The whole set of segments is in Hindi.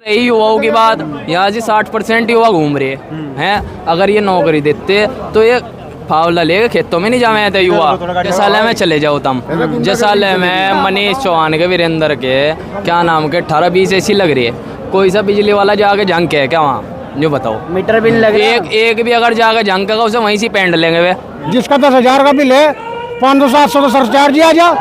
रही युवाओं की बात, यहाँ से 60% युवा घूम रहे हैं। अगर ये नौकरी देते तो ये फावला लेके खेतों में नहीं जावे थे युवा। जैसाले में चले जाओ तुम, जैसाले में मनीष चौहान के, वीरेंद्र के, क्या नाम के 18-20 ऐसी लग रही है। कोई सा बिजली वाला जाके जंग के है क्या वहाँ? जो बताओ, मीटर बिल लग एक भी अगर जाके जंग का उसे वहीं से पेंड लेंगे वे। जिसका 10,000 का बिल है, 500-700 तो सरचार्ज आ जा,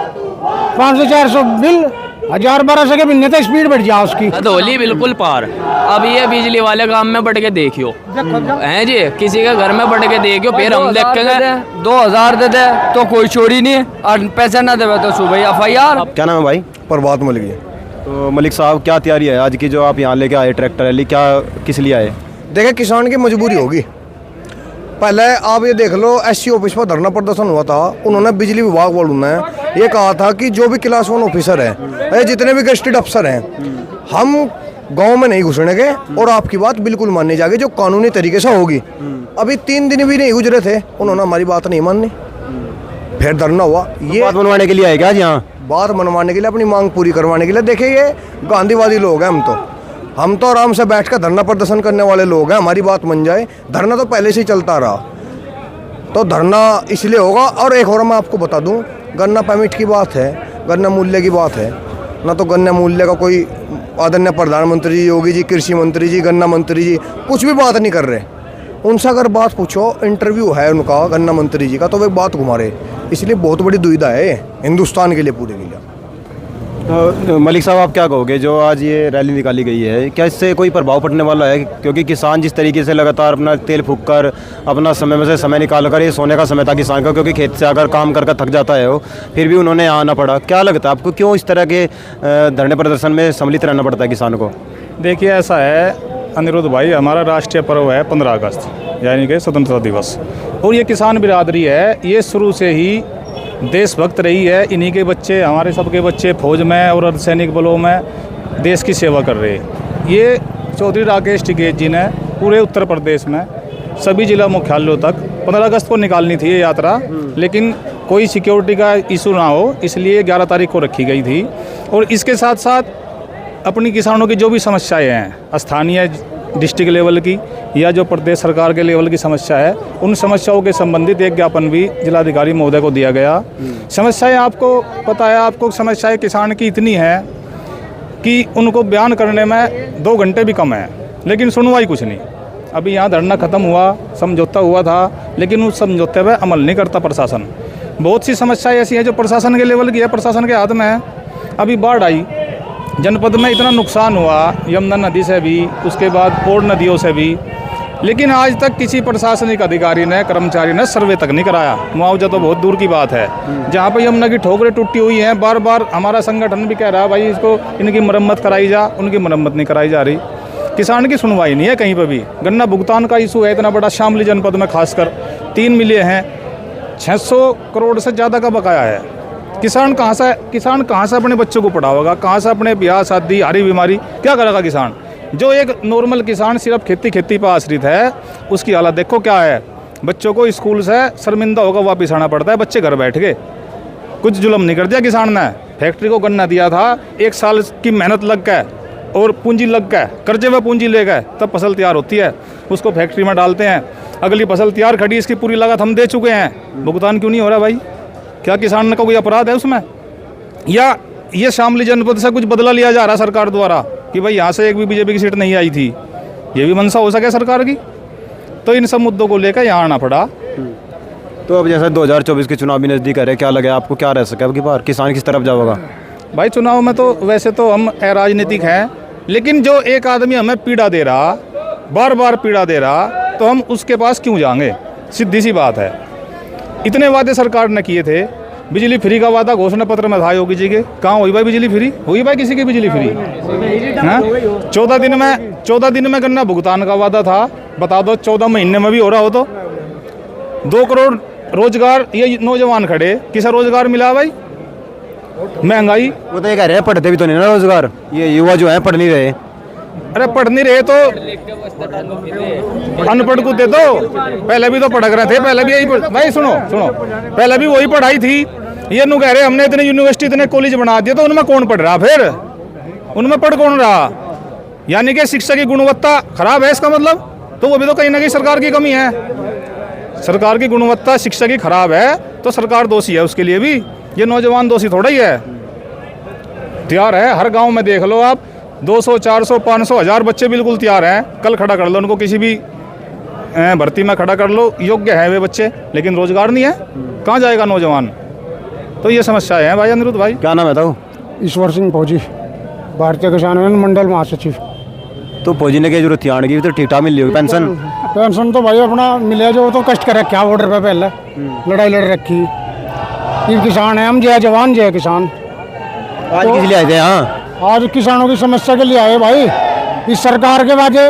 500-400 बिल, 1,000-1,200 के बिल तो स्पीड बढ़ जा उसकी। धोली बिल्कुल पार। अब ये बिजली वाले काम में बढ़ के देखियो हैं जी, किसी के घर में बढ़ के देखियो, फिर हम देखेंगे। 2,000 दे दे तो कोई चोरी नहीं, और पैसे ना देवे तो सुबह FIR। क्या नाम है भाई? प्रभात मलिक। तो मलिक साहब, क्या तैयारी है आज की जो आप यहाँ लेके आए ट्रैक्टर रैली, क्या किस लिए आए? देखिए, किसान की मजबूरी होगी। पहले आप ये देख लो, SC ऑफिस पर धरना प्रदर्शन हुआ था। उन्होंने बिजली विभाग वालों ने ये कहा था कि जो भी क्लास 1 ऑफिसर है, जितने भी गस्टेड अफसर हैं, हम गांव में नहीं घुसने और आपकी बात बिल्कुल माननी जाएगी जो कानूनी तरीके से होगी। अभी 3 दिन भी नहीं गुजरे थे, उन्होंने हमारी बात नहीं मानी, फिर धरना हुआ। ये बात मनवाने के लिए आए क्या यहाँ? बात मनवाने के लिए, अपनी मांग पूरी करवाने के लिए। देखिए, ये गांधीवादी लोग हैं। हम तो आराम से बैठकर धरना प्रदर्शन करने वाले लोग हैं। हमारी बात मान जाए, धरना तो पहले से ही चलता रहा, तो धरना इसलिए होगा। और एक और मैं आपको बता दूं, गन्ना परमिट की बात है, गन्ना मूल्य की बात है ना, तो गन्ना मूल्य का कोई आदरणीय प्रधानमंत्री जी, योगी जी, कृषि मंत्री जी, गन्ना मंत्री जी कुछ भी बात नहीं कर रहे। उनसे अगर बात पूछो, इंटरव्यू है उनका गन्ना मंत्री जी का, तो वे बात घुमा रहे। इसलिए बहुत बड़ी दुविधा है हिंदुस्तान के लिए, पूरे के लिए। तो मलिक साहब, आप क्या कहोगे जो आज ये रैली निकाली गई है, क्या इससे कोई प्रभाव पड़ने वाला है? क्योंकि किसान जिस तरीके से लगातार अपना तेल फूंक कर, अपना समय में से समय निकाल कर, ये सोने का समय था किसान का, क्योंकि खेत से अगर काम कर थक जाता है वो, फिर भी उन्होंने यहाँ आना पड़ा। क्या लगता है आपको, क्यों इस तरह के धरने प्रदर्शन में सम्मिलित रहना पड़ता है किसान को? देखिए, ऐसा है अनिरुद्ध भाई, हमारा राष्ट्रीय पर्व है 15 अगस्त, यानी कि स्वतंत्रता दिवस। और ये किसान बिरादरी है, ये शुरू से ही देशभक्त रही है। इन्हीं के बच्चे, हमारे सबके बच्चे फौज में और अर्धसैनिक बलों में देश की सेवा कर रहे हैं। ये चौधरी राकेश टिकैत जी ने पूरे उत्तर प्रदेश में सभी जिला मुख्यालयों तक 15 अगस्त को निकालनी थी ये यात्रा, लेकिन कोई सिक्योरिटी का इशू ना हो, इसलिए 11 तारीख को रखी गई थी। और इसके साथ साथ अपनी किसानों की जो भी समस्याएं हैं, स्थानीय डिस्ट्रिक्ट लेवल की या जो प्रदेश सरकार के लेवल की समस्या है, उन समस्याओं के संबंधित एक ज्ञापन भी जिलाधिकारी महोदय को दिया गया। समस्याएं आपको पता है, आपको समस्याएं किसान की इतनी है कि उनको बयान करने में 2 घंटे भी कम है, लेकिन सुनवाई कुछ नहीं। अभी यहाँ धरना खत्म हुआ, समझौता हुआ था, लेकिन उस समझौते पर अमल नहीं करता प्रशासन। बहुत सी समस्याएँ ऐसी हैं जो प्रशासन के लेवल की है, प्रशासन के हाथ में है। अभी बाढ़ आई, जनपद में इतना नुकसान हुआ, यमुना नदी से भी, उसके बाद और नदियों से भी, लेकिन आज तक किसी प्रशासनिक अधिकारी ने, कर्मचारी ने सर्वे तक नहीं कराया। मुआवजा तो बहुत दूर की बात है। जहाँ पर यमुना की ठोकरें टूटी हुई हैं, बार बार हमारा संगठन भी कह रहा है भाई इसको, इनकी मरम्मत कराई जा, उनकी मरम्मत नहीं कराई जा रही। किसान की सुनवाई नहीं है कहीं पर भी। गन्ना भुगतान का इशू है इतना बड़ा, शामली जनपद में खासकर 3 मिले हैं, 600 करोड़ से ज़्यादा का बकाया है। किसान कहाँ से अपने बच्चों को पढ़ाएगा, कहाँ से अपने ब्याह शादी, हरी बीमारी क्या करेगा किसान? जो एक नॉर्मल किसान सिर्फ खेती पर आश्रित है, उसकी हालत देखो क्या है। बच्चों को स्कूल से शर्मिंदा होकर वापस आना पड़ता है, बच्चे घर बैठ गए। कुछ जुल्म नहीं कर दिया किसान ने। फैक्ट्री को गन्ना दिया था, 1 साल की मेहनत लग गए और पूंजी लग गए, कर्जे में पूंजी ले गए, तब फसल तैयार होती है, उसको फैक्ट्री में डालते हैं। अगली फसल तैयार खड़ी, इसकी पूरी लागत हम दे चुके हैं, भुगतान क्यों नहीं हो रहा भाई? क्या किसान का कोई अपराध है उसमें? या ये शामली जनपद से कुछ बदला लिया जा रहा है सरकार द्वारा कि भाई यहाँ से एक भी बीजेपी की सीट नहीं आई थी? ये भी मंशा हो सके सरकार की। तो इन सब मुद्दों को लेकर यहाँ आना पड़ा। तो अब जैसे 2024 के चुनाव भी नज़दीक है, क्या लगे आपको, क्या रह सके अब की बार? किसान किस तरफ जाएगा? भाई चुनाव में तो वैसे तो हम राजनीतिक हैं, लेकिन जो एक आदमी हमें पीड़ा दे रहा, बार बार पीड़ा दे रहा, तो हम उसके पास क्यों जाएंगे? सीधी सी बात है। इतने वादे सरकार ने किए थे, बिजली फ्री का वादा घोषणा पत्र में था योगी जी के, कहाँ हुई भाई बिजली फ्री? हुई भाई किसी की बिजली फ्री? हाँ, 14 दिन में गन्ना भुगतान का वादा था, बता दो 14 महीने में भी हो रहा हो तो 2 करोड़ रोजगार ये नौजवान खड़े, किसा रोजगार मिला भाई? महंगाई। वो तो ये कह रहे हैं पढ़ते भी तो नहीं ना रोजगार, ये युवा जो है पढ़ नहीं रहे। अरे पढ़ नहीं रहे तो अनपढ़ को दे दो, पहले भी तो पढ़ रहे थे, पहले भी यही भाई सुनो पहले भी वही पढ़ाई थी। ये नु कह रहे हमने इतने यूनिवर्सिटी इतने कॉलेज बना दिए, तो उनमें कौन पढ़ रहा? फिर उनमें पढ़ कौन रहा? यानी कि शिक्षा की गुणवत्ता खराब है, इसका मतलब तो वो भी तो कहीं ना कहीं सरकार की कमी है। सरकार की गुणवत्ता शिक्षा की खराब है तो सरकार दोषी है उसके लिए भी, ये नौजवान दोषी थोड़ा ही है। तैयार है हर गांव में देख लो आप, 200 400 500 1000 बच्चे बिल्कुल तैयार हैं, कल खड़ा कर लो उनको, किसी भी भर्ती में खड़ा कर लो, योग्य है वे बच्चे, लेकिन रोजगार नहीं है, कहाँ जाएगा नौजवान। तो ये समस्या है भाई अनिरुद्ध भाई। क्या नाम है था? ईश्वर सिंह फौजी, भारतीय किसान यूनियन मंडल महासचिव। तो फौजी ने क्या जरूरत थी आने की, तो ठीक ठाक मिल रही होगी पेंशन? पेंशन तो भाई अपना मिले, जो तो कष्ट कर रखा बॉर्डर पे, पहले लड़ाई लड़ रखी। ये किसान है, हम जय जवान जय किसान। आज किस लिए आए थे यहाँ? आज किसानों की समस्या के लिए आए भाई। इस सरकार के वजह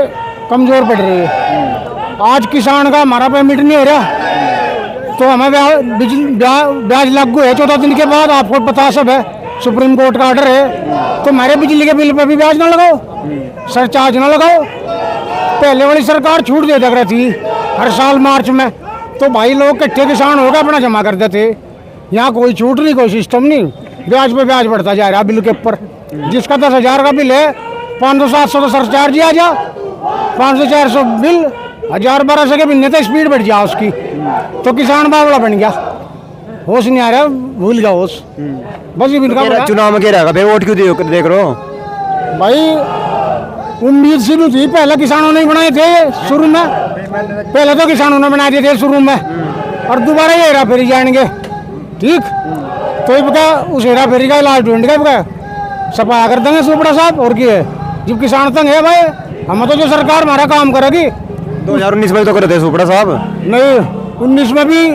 कमजोर पड़ रही है। आज किसान का हमारा पेमेंट नहीं हो रहा, तो हमें ब्याज लागू है 14 दिन के बाद, आपको पता सब है, सुप्रीम कोर्ट का ऑर्डर है। तो हमारे बिजली के बिल पर भी ब्याज ना लगाओ, सरचार्ज ना लगाओ। पहले वाली सरकार छूट दे रही थी हर साल मार्च में, तो भाई लोग इकट्ठे किसान होकर अपना जमा कर देते। यहाँ कोई छूट नहीं, कोई सिस्टम नहीं, ब्याज पे ब्याज बढ़ता जा रहा बिल के ऊपर। जिसका 10,000 का बिल है, 500-700 तो सरचार्ज ही आ जा, 500-400 बिल, 1000-1200 के महीने तो स्पीड बढ़ जा उसकी। तो किसान बावड़ा बन गया, होश नहीं आ रहा, भूल गया होश। बस ये बिनका चुनाव में क्या रहेगा फिर, वोट क्यों देख रहे हो भाई? उम्मीद शुरू थी, पहले किसानों ने बनाए थे शुरू में, पहले तो किसानों ने बनाए थे शुरू में, और दोबारा ये हेरा फेरी जाएंगे, ठीक। तो इनका उस हेरा फेरी का इलाज ढूंढेगा, सफाया कर देंगे सुपड़ा साहब। और क्या है, जब किसान तंग है भाई, हम तो जो सरकार हमारा काम करेगी। 2019 में तो करे थे सुपड़ा साहब? नहीं, 19 में भी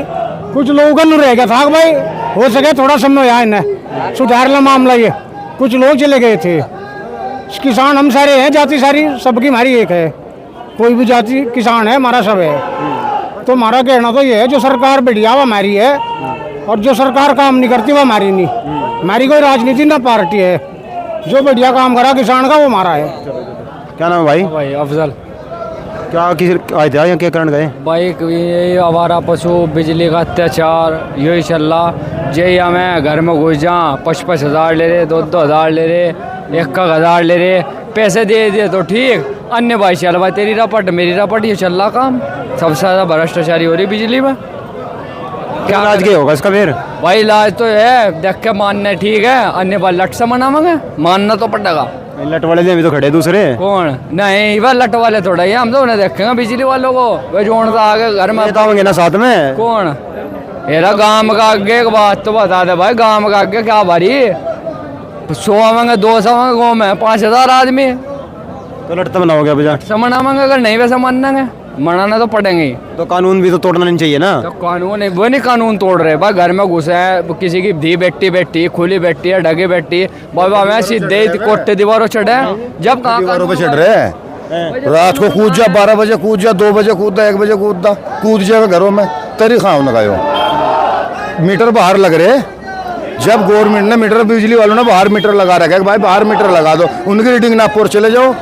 कुछ लोगों का नहीं रह गया था भाई, हो सके थोड़ा समय आया इन्हें सुधार ला मामला, ये कुछ लोग चले गए थे। किसान हम सारे हैं, जाति सारी सबकी हमारी एक है, कोई भी जाति किसान है, हमारा सब है। तो हमारा कहना तो ये है, जो सरकार बढ़िया वो हमारी है, और जो सरकार काम नहीं करती वो हमारी नहीं। हमारी कोई राजनीति ना पार्टी है, जो बढ़िया काम करा किसान का वो हमारा है। क्या नाम है भाई? भाई अफजल। क्या किसी आए थे या क्या कारण गए? भाई ये आवारा पशु, बिजली का अत्याचार, यही चल रहा। जे हमें घर में घुस जा, 5-5 हज़ार ले रहे, 2-2 हज़ार ले रहे, 1-1 हज़ार ले रहे, पैसे दे दिए तो ठीक, अन्य भाई चल भाई तेरी रपट मेरी रपट, ये चल रहा काम। सबसे ज़्यादा भ्रष्टाचारी हो रही बिजली में। क्या इलाज क्या होगा इसका फिर? भाई इलाज तो है, देख के मानना ठीक है, अन्य बार लट से मनावांगे, मानना तो पड़ेगा। लट वाले भी तो खड़े दूसरे कौन? नहीं वह लट वाले थोड़ा ही, हम तो उन्हें देखेंगे बिजली वालों को, वह जोड़ता आगे घर में बताओगे ना साथ में। कौन? मेरा गांव का आगे एक बात तो बता दे भाई, गांव का आगे क्या भारी 100 आवेंगे, 200 आवेंगे, गाँव में 5000 आदमी, तो लट तो बनाओगे अब समनावांगे, अगर नहीं वैसे मानेंगे, मनाना तो पड़ेंगे। तो कानून भी तो तोड़ना नहीं चाहिए ना। तो कानून है, वो नहीं कानून तोड़ रहे भाई, घर में घुसे है, किसी की धी बैठी खुली बैठी है, ढगी बैठी, बाबा मैं सीधे कोटे दीवारों चढ़े, जब दीवारों पे चढ़ रहे हैं, रात को कूद जा, 12 बजे कूद जा, 2 बजे कूदता, 1 बजे कूद जाएगा घरों में, तरी खाओ लगाओ। मीटर बाहर लग रहे, जब गवर्नमेंट ने मीटर, बिजली वालों ने बाहर मीटर लगा रखा है, भाई बाहर मीटर लगा दो, उनकी रीडिंग नाप और चले जाओ।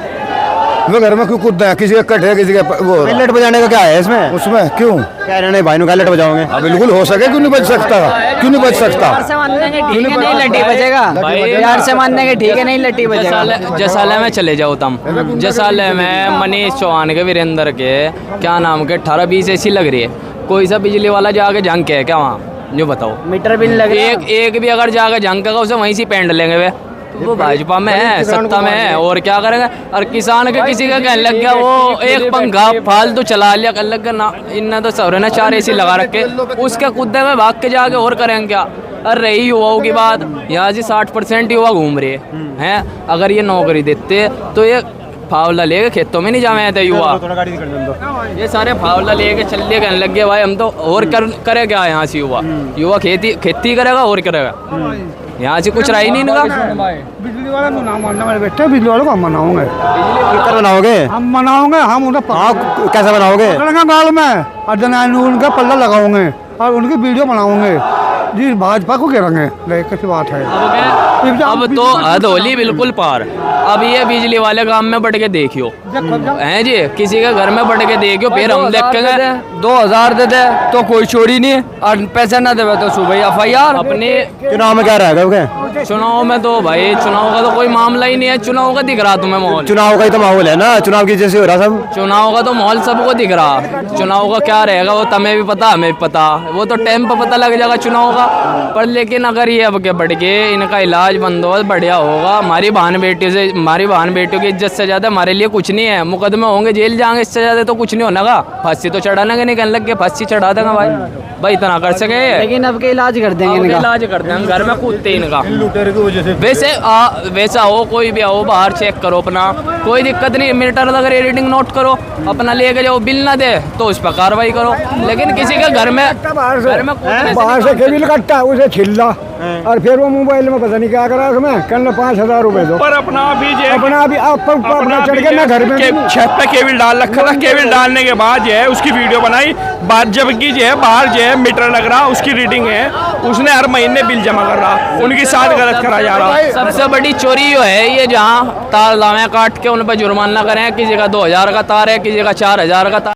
वो घर में क्यों कूदते हैं, किसी का कट है, किसी का वो। लट बजाने का क्या है इसमें? उसमें क्यों कह रहे नहीं भाई नु लट बजाओगे? बिल्कुल हो सके, क्यों नहीं बच सकता, क्यों नहीं बच सकता? से मानने के ठीक है, नहीं लट्टी बजेगा। यार से मानने के ठीक है, नहीं लट्टी बजेगा। जैसाले में चले जाओ तुम, जैसाले में मनीष चौहान के, वीरेंद्र के, क्या नाम के 18-20 ऐसी लग रही है, कोई सा बिजली वाला जाके जंग के है क्या वहाँ? जो बताओ, मीटर बिल लग एक भी अगर जाकर जंग का उसे वहीं से पेंट लेंगे वे। वो भाजपा में है, सत्ता में है, और क्या करेगा? और किसान के किसी का कहने लग गया, वो एक पंखा फालतू चला लिया, कर लग गया ना, इन्हें तो सौरे ने 4 AC लगा रखे, उसके कुत्ते में भाग के जाके और करेंगे क्या? और रही युवाओं की बात, यहाँ जी 60% युवा घूम रहे हैं। अगर ये नौकरी देते तो ये फावला लेके खेतों में नहीं जावे थे युवा, ये सारे फावला लेके चल लिए कहने लग गए भाई हम तो और करे क्या यहाँ से? युवा खेती करेगा और करेगा, यहाँ से कुछ रहा ही नहीं इनका। बिजली वाला तो ना मानना मेरे बेटे, बिजली वालों को हम मनाओगे। कितना बनाओगे? हम मनाओगे, हम उन्हें हाँ, कैसे बनाओगे? गाल में और उनका पल्ला लगाओगे और उनकी वीडियो बनाओगे जी, भाजपा को गिराएंगे, कैसी बात है। अब तो हद होली बिल्कुल पार। अब ये बिजली वाले काम में बढ़ के देखियो हैं जी, किसी के घर में बढ़ के देखियो, फिर हम देखेंगे। 2000 दे दे तो कोई चोरी नहीं, और पैसे ना देवे तो सुबह FIR। अपने चुनाव में क्या रहेगा क्या? चुनाव में तो भाई चुनाव का तो कोई मामला ही नहीं है। चुनाव का दिख रहा तुम्हें माहौल, चुनाव का ही तो माहौल है ना, चुनाव की जैसे हो रहा सब। चुनाव का तो माहौल सबको दिख रहा। चुनाव का क्या रहेगा वो तुम्हें भी पता, हमें भी पता, वो तो टाइम पर पता लग जाएगा चुनाव का। पर लेकिन अगर ये अब के बढ़ के इनका इलाज बंदोबस्त बढ़िया होगा, हमारी बहन बेटियों की इज्जत से ज़्यादा हमारे लिए कुछ नहीं है। मुकदमे होंगे, जेल जाएंगे, इससे ज़्यादा तो कुछ नहीं होना का। फांसी तो चढ़ा लेंगे, नहीं कहने लग के फांसी चढ़ा देंगे भाई इतना कर सके। लेकिन अब के इलाज कर देंगे अब इनका। इलाज करते हैं, घर में कूदते हैं इनका। वैसा हो, कोई भी हो, बाहर चेक करो अपना, कोई दिक्कत नहीं। मीटर लग रही, रीडिंग नोट करो, अपना लेके जाओ, बिल ना दे तो उस पर कार्रवाई करो। लेकिन किसी के घर में बाहर से केबिल कटता उसे छिल्ला, और फिर वो मोबाइल में पता नहीं क्या करा उसमें, कल 5000 रुपए दो। पर अपना भी अपना चढ़ के मैं घर में छत पे केबल डाल रखा था। केबल डालने के बाद जो है उसकी वीडियो बनाई, बाद जबकि जो है बाहर जो है मीटर लग रहा, उसकी रीडिंग है, उसने हर महीने बिल जमा कर रहा, उनके साथ गलत करा जा रहा। सबसे बड़ी चोरी जो है ये, जहाँ तार लावे काट के उन पर जुर्माना करें। किसी का 2000 का तार है, किसी का 4000 का तार।